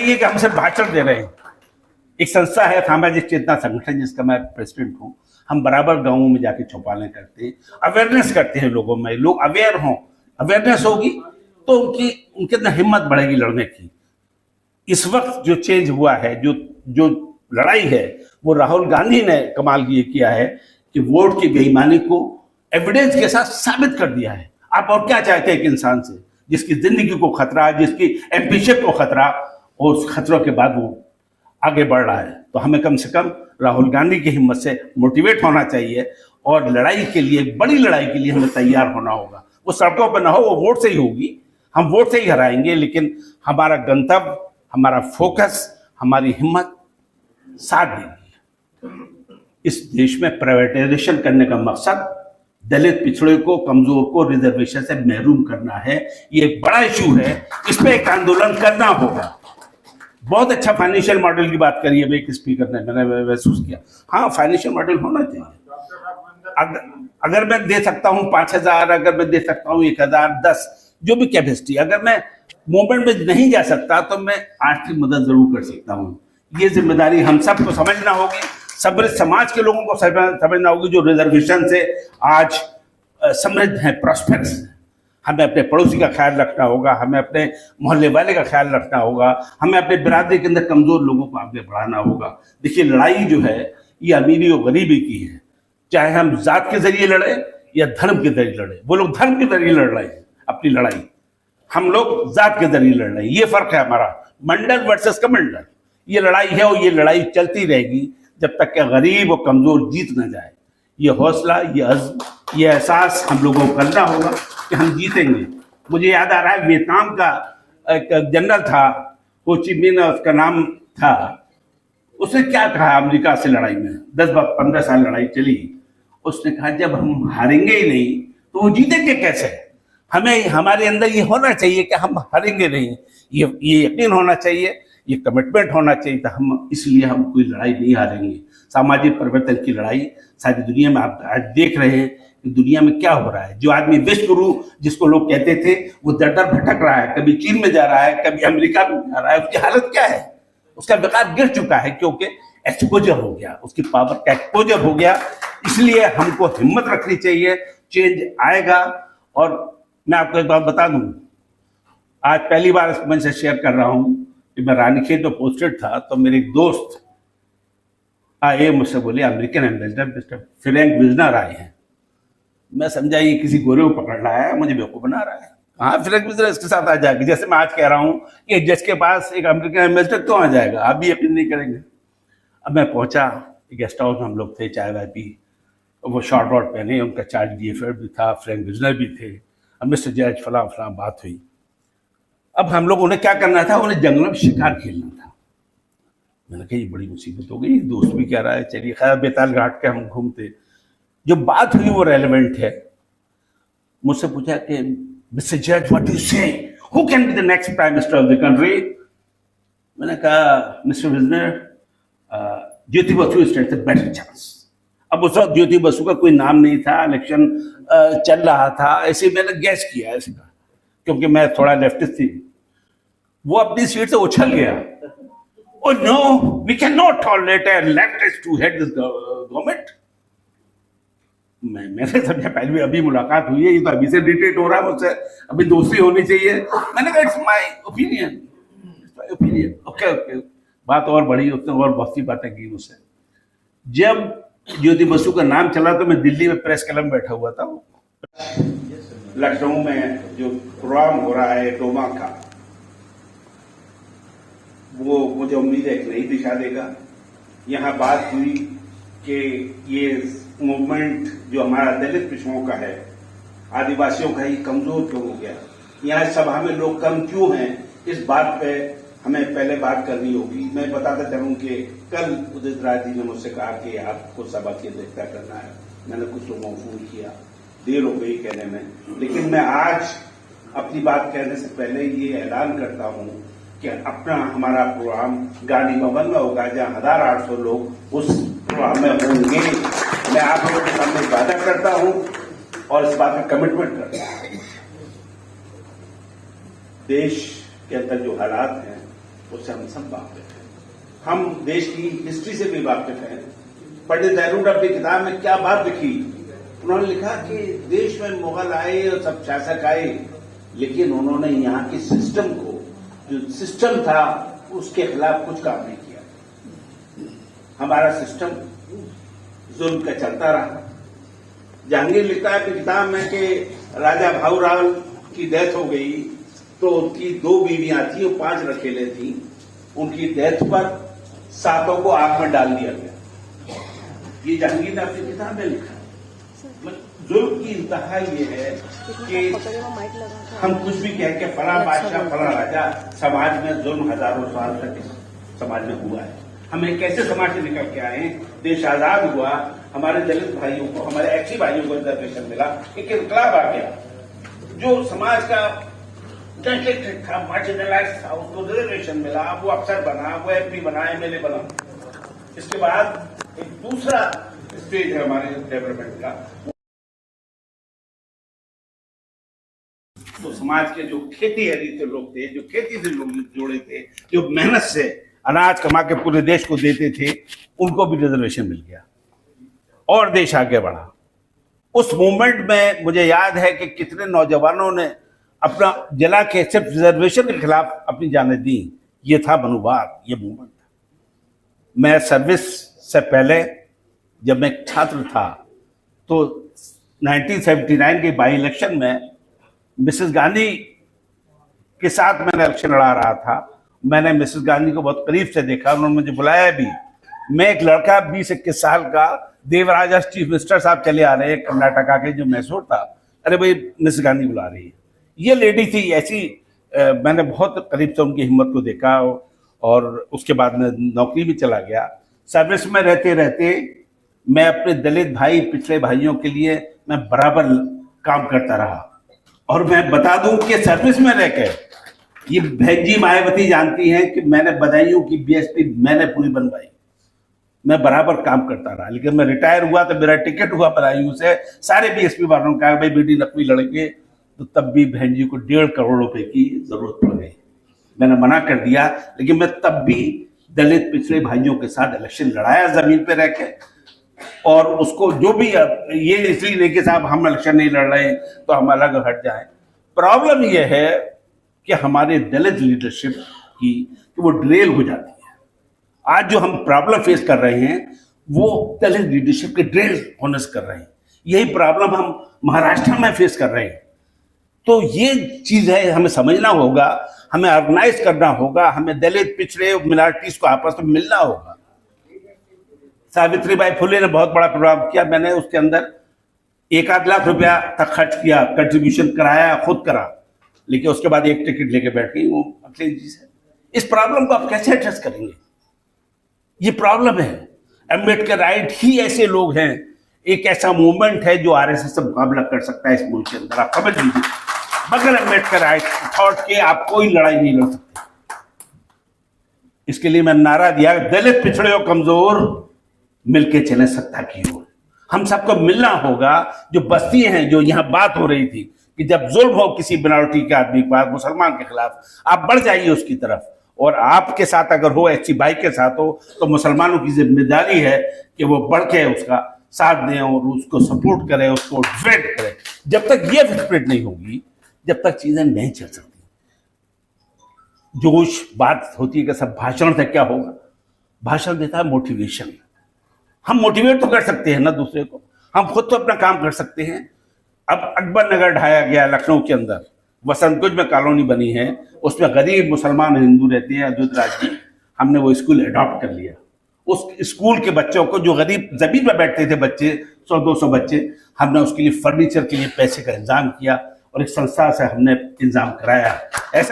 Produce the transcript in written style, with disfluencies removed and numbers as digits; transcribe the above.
नहीं है कि हम सिर्फ भाषण दे रहे हैं। एक संस्था है सामाजिक चेतना संगठन जिसका मैं प्रेसिडेंट हूँ। हम बराबर गांवों में जाके चौपालें करते हैं, अवेयरनेस करते हैं लोगों में, लोग अवेयर हों। अवेयरनेस होगी तो उनके अंदर हिम्मत बढ़ेगी लड़ने की। इस वक्त जो चेंज हुआ है, जो लड़ाई है, वो राहुल गांधी ने कमाल ये किया है कि वोट की बेईमानी को एविडेंस के साथ साबित कर दिया है। आप और क्या चाहते हैं एक इंसान से जिसकी जिंदगी को खतरा, जिसकी एम्बिशन को खतरा, और उस खतरों के बाद वो आगे बढ़ रहा है। तो हमें कम से कम राहुल गांधी की हिम्मत से मोटिवेट होना चाहिए और लड़ाई के लिए, बड़ी लड़ाई के लिए हमें तैयार होना होगा। वो सड़कों पर ना हो, वो वोट से ही होगी, हम वोट से ही हराएंगे, लेकिन हमारा गंतव्य, हमारा फोकस, हमारी हिम्मत साथ देगी। इस देश में प्राइवेटाइजेशन करने का मकसद दलित पिछड़े को, कमजोर को रिजर्वेशन से महरूम करना है। ये एक बड़ा इशू है, इस पे एक आंदोलन करना होगा। बहुत अच्छा फाइनेंशियल मॉडल की बात करी है एक स्पीकर ने, मैंने महसूस किया। हाँ, फाइनेंशियल मॉडल होना चाहिए। अगर मैं दे सकता हूँ 5,000, अगर मैं दे सकता हूँ 1,000, 10, जो भी कैपेसिटी, अगर मैं मूवमेंट में नहीं जा सकता तो मैं आर्थिक मदद जरूर कर सकता हूँ। ये जिम्मेदारी हम सबको समझना होगी, सभ्य समाज के लोगों को समझना होगी जो रिजर्वेशन से आज समृद्ध हैं, प्रॉस्पेरस हैं। हमें अपने पड़ोसी का ख्याल रखना होगा, हमें अपने मोहल्ले वाले का ख्याल रखना होगा, हमें अपने बिरादरी के अंदर कमजोर लोगों को आगे बढ़ाना होगा। देखिए, लड़ाई जो है ये अमीरी और गरीबी की है, चाहे हम जात के जरिए लड़े या धर्म के जरिए लड़े। वो लोग धर्म के जरिए लड़ रहे हैं अपनी लड़ाई, हम लोग जात के जरिए लड़ रहे हैं। ये फर्क है हमारा, मंडल वर्सेस कमंडल। ये लड़ाई है और ये लड़ाई चलती रहेगी जब तक कि गरीब और कमजोर जीत न जाए। ये हौसला, ये अज़्म, ये एहसास हम लोगों को करना होगा कि हम जीतेंगे। मुझे याद आ रहा है, वियतनाम का एक जनरल था, हो ची मिन्ह उसका नाम था। उसने क्या कहा अमेरिका से लड़ाई में, 10-15 साल लड़ाई चली। उसने कहा जब हम हारेंगे ही नहीं तो वो जीतेंगे कैसे। हमें, हमारे अंदर ये होना चाहिए कि हम हारेंगे नहीं, ये यकीन होना चाहिए, ये कमिटमेंट होना चाहिए। तो हम, इसलिए हम कोई लड़ाई नहीं हारेंगे। सामाजिक परिवर्तन की लड़ाई सारी दुनिया में आप आज देख रहे हैं कि दुनिया में क्या हो रहा है। जो आदमी विश्व गुरु जिसको लोग कहते थे, वो दर दर भटक रहा है, कभी चीन में जा रहा है, कभी अमेरिका में जा रहा है। उसकी हालत क्या है? उसका विकास गिर चुका है क्योंकि एक्सपोजर हो गया, उसकी पावर का एक्सपोजर हो गया। इसलिए हमको हिम्मत रखनी चाहिए, चेंज आएगा। और मैं आपको एक बात बता दूं, आज पहली बार इस मंच से शेयर कर रहा हूं कि मैं रानीखेत में पोस्टेड था, तो मेरे एक दोस्त आए, मुझसे बोले अमेरिकन एम्बेसडर मिस्टर फ्रैंक विजनर आए हैं। मैं समझा ये किसी गोरे को पकड़ रहा है, मुझे बेवकूफ बना रहा है। हाँ, फ्रैंक विजनर इसके साथ आ जाएगी। जैसे मैं आज कह रहा हूँ कि जज के पास एक अमेरिकन एम्बेसडर क्यों आ जाएगा, आप भी यकीन नहीं करेंगे। अब मैं पहुंचा, गेस्ट हाउस में हम लोग थे, चाय वाय पी, वो शॉर्ट वॉर्ट पहने, उनका चार्ज DFL भी था, फ्रैंक विजनर भी थे। अब मिस्टर जज फलां फलां बात हुई। अब हम लोग, उन्हें क्या करना था, उन्हें जंगल में शिकार खेलना था। मैंने कहा ये बड़ी मुसीबत हो गई, दोस्त भी कह रहा है चलिए। खैर, बेताल घाट के हम घूमते, जो बात हुई वो रेलेवेंट है। मुझसे पूछा कि मिस्टर जज what you say, who can be the next prime minister of the country. मैंने कहा mister Wisner, Jyoti Basu stands a better chance. अब उस वक्त ज्योति बसु का कोई नाम नहीं था, इलेक्शन चल रहा था, ऐसे मैंने गैस किया इसका, क्योंकि मैं थोड़ा लेफ्टिस्ट थी। वो अपनी सीट से उछल गया। Oh no, we cannot tolerate a leftist to head this government. मैंने समझा पहले अभी मुलाकात हुई है, ये तो अभी से डिटेट हो रहा है मुझसे, अभी दोस्ती होनी चाहिए। मैंने कहा इट्स माय ओपिनियन, ओके। बात और बढ़ी, उसने और बहुत सी बातें की मुझसे। जब ज्योति बसु का नाम चला तो मैं दिल्ली में प्रेस क्लब में बैठा हुआ था। लखनऊ में जो प्रोग्राम हो रहा है डोमा का, वो मुझे उम्मीद है एक नई दिशा देगा। यहाँ बात हुई कि ये मूवमेंट जो हमारा दलित पिछड़ों का है, आदिवासियों का ही, कमजोर क्यों हो गया, यहाँ सभा में लोग कम क्यों हैं, इस बात पे हमें पहले बात करनी होगी। मैं बताता चलूं कि कल उदित राय जी ने मुझसे कहा कि आपको सभा की अध्यक्षता करना है। मैंने कुछ लोगों को फोन किया, देर हो गई कहने में, लेकिन मैं आज अपनी बात कहने से पहले ये ऐलान करता हूं कि अपना हमारा प्रोग्राम गांधी भवन में होगा, जहां 1800 लोग उस प्रोग्राम में होंगे। मैं आप लोगों के सामने वादा करता हूं और इस बात का कमिटमेंट करता हूं। देश के अंदर जो हालात हैं उससे हम सब वाकिफ हैं। हम देश की हिस्ट्री से भी वाकिफ हैं। पंडित नेहरू ने अपनी किताब में क्या बात लिखी, उन्होंने लिखा कि देश में मुगल आए और सब शासक आए, लेकिन उन्होंने यहाँ के सिस्टम को, जो सिस्टम था उसके खिलाफ कुछ काम नहीं किया। हमारा सिस्टम जुल्म का चलता रहा। जहांगीर लिखता है अपनी किताब में कि राजा भाऊराव की डेथ हो गई तो उनकी 2 बीवियां थी और 5 रखेले थी। उनकी डेथ पर 7 को आग में डाल दिया गया। ये जहांगीर ने अपनी किताब में लिखा। जुल्म की इंतहा ये है कि हम कुछ भी कह के फला बादशाह फला राजा, समाज में जुल्म हजारों साल तक समाज में हुआ है। हम एक ऐसे समाज से निकल के आए, देश आजाद हुआ, हमारे दलित भाइयों को, हमारे एससी भाइयों को रिजर्वेशन मिला, एक इनकलाब आ गया। जो समाज का था, मार्जिनलाइज था, उसको रिजर्वेशन मिला, वो अफसर बना, वो एमपी बना, एमएलए बना। इसके बाद एक दूसरा स्टेज है हमारे डेवलपमेंट का। तो समाज के जो खेती से लोग थे, जो खेती से लोग जुड़े थे, जो मेहनत से अनाज कमा के पूरे देश को देते थे, उनको भी रिजर्वेशन मिल गया और देश आगे बढ़ा। उस मूवमेंट में मुझे याद है कि कितने नौजवानों ने अपना जला के सिर्फ रिजर्वेशन के खिलाफ अपनी जानें दी। ये था मनुवाद, ये मूवमेंट था। मैं सर्विस से पहले जब मैं छात्र था तो 1979 के बाई इलेक्शन में मिसेस गांधी के साथ मैंने इलेक्शन लड़ा रहा था। मैंने मिसेस गांधी को बहुत करीब से देखा, उन्होंने मुझे बुलाया भी। मैं एक लड़का 20-21 साल का, देवराजा चीफ मिनिस्टर साहब चले आ रहे हैं कर्नाटका के, जो मैसूर था। अरे भाई मिसेस गांधी बुला रही है। ये लेडी थी ऐसी, मैंने बहुत करीब से उनकी हिम्मत को देखा और उसके बाद मैं नौकरी भी चला गया। सर्विस में रहते रहते मैं अपने दलित भाई, पिछड़े भाइयों के लिए मैं बराबर काम करता रहा। और मैं बता दूं कि सर्विस में रहकर ये बहन जी मायावती जानती हैं कि मैंने बदायूं की बीएसपी मैंने पूरी बनवाई। मैं बराबर काम करता रहा, लेकिन मैं रिटायर हुआ तो मेरा टिकट हुआ बदायूं से। सारे बीएसपी वालों ने कहा भाई बेटी नकवी लड़के, तो तब भी बहन जी को 1.5 करोड़ रुपए की जरूरत पड़ गई। मैंने मना कर दिया, लेकिन मैं तब भी दलित पिछड़े भाइयों के साथ इलेक्शन लड़ाया जमीन पे रह के। और उसको जो भी, ये इसलिए नहीं कि साहब हम इलेक्शन नहीं लड़ रहे तो हम अलग हट जाएं। प्रॉब्लम ये है कि हमारे दलित लीडरशिप की कि वो ड्रेल हो जाती है। आज जो हम प्रॉब्लम फेस कर रहे हैं वो दलित लीडरशिप के ड्रेल होने से कर रहे हैं। यही प्रॉब्लम हम महाराष्ट्र में फेस कर रहे हैं। तो ये चीज है, हमें समझना होगा, हमें ऑर्गेनाइज करना होगा, हमें दलित पिछड़े माइनॉरिटीज को आपस में मिलना होगा। सावित्रीबाई फुले ने बहुत बड़ा प्रोग्राम किया, मैंने उसके अंदर 1-8 लाख रुपया तक खर्च किया, कंट्रीब्यूशन कराया, खुद करा, लेकिन उसके बाद एक टिकट लेके बैठ गई वो अखिलेश जी से। इस प्रॉब्लम को आप कैसे एड्रेस करेंगे? ये प्रॉब्लम है। अम्बेडकर राइट ही ऐसे लोग हैं, एक ऐसा मूवमेंट है जो आरएसएस से मुकाबला कर सकता है इस मुल्क के अंदर। आप समझ लीजिए, बगैर अम्बेडकर राइट थॉट के आप कोई लड़ाई नहीं लड़ सकते। इसके लिए मैं नारा दिया, दलित पिछड़े और कमजोर मिलके चले सत्ता की ओर। हम सबको मिलना होगा। जो बस्ती हैं, जो यहाँ बात हो रही थी कि जब जुल्म हो किसी मिनॉरिटी के आदमी के पास, मुसलमान के खिलाफ, आप बढ़ जाइए उसकी तरफ। और आपके साथ अगर हो, एससी भाई के साथ हो, तो मुसलमानों की जिम्मेदारी है कि वो बढ़ के उसका साथ दें और उसको सपोर्ट करें, उसको डिफेंड करें। जब तक ये स्पिरिट नहीं होगी, जब तक चीजें नहीं चल सकती। जोश बात होती है कि सब भाषण से क्या होगा? भाषण देता है मोटिवेशन। हम मोटिवेट तो कर सकते हैं ना दूसरे को, हम खुद तो अपना काम कर सकते हैं। अब अकबर नगर ढाया गया लखनऊ के अंदर, वसंतकुंज में कॉलोनी बनी है, उसमें गरीब मुसलमान हिंदू रहते हैं, अयोध्या जी। हमने वो स्कूल अडॉप्ट कर लिया। उस स्कूल के बच्चों को, जो गरीब जमीन पर बैठते थे बच्चे, 100-200 बच्चे, हमने उसके लिए फर्नीचर के लिए पैसे का इंतजाम किया और एक संस्था से हमने इंतजाम कराया। ऐसा